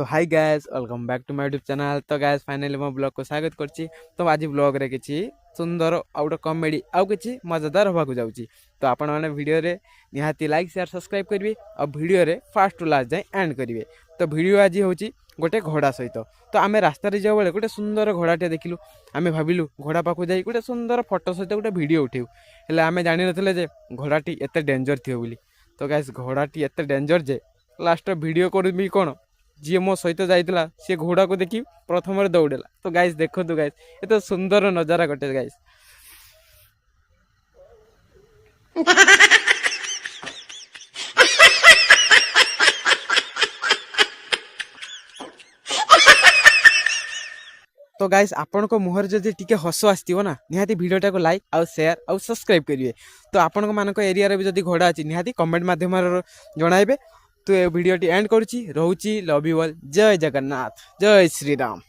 तो hi guys welcome back to my YouTube channel. तो guys finally मो blog को स्वागत करछि। तो आज ब्लॉग रे किछि सुंदर आउट कॉमेडी आउ किछि मजेदार होबा को जाउछि। तो आपण माने वीडियो रे निहाती लाइक शेयर सब्सक्राइब करिवे और वीडियो रे फास्ट टू लास्ट जाय एंड करिवे। तो वीडियो आज होछि गोटे घोड़ा सहित। तो आमे रास्ता रे जाउ बेले गोटे सुंदर घोड़ाटे देखिलु। आमे भाबिलु घोड़ा पाखु जाई गोटे सुंदर फोटो सहित गोटे वीडियो उठेउ। हेले आमे जानि नथिले जे घोड़ाटी एते डेंजर थियो बोली। तो गाइस घोड़ाटी एते डेंजर जे लास्ट वीडियो करबी कोन जी मो सहित जाइतला सी घोड़ा को देखी प्रथम दौड़ेला। तो गाइस देखो तो गाइस ये तो सुंदर नजारा कटे गाइस। तो गाइस आपण को मुहर जदि टिके हस आसथिबो ना निहाती वीडियोटा को लाइक आउ शेयर आउ सब्सक्राइब करिवे। तो आपण को मानको एरिया रे भी जदि घोड़ा अछि निहाती कमेंट माध्यम रे जणाइबे। तो ये वीडियोटी एंड करूची रहूची। Love you all. जय जगन्नाथ जय श्री राम।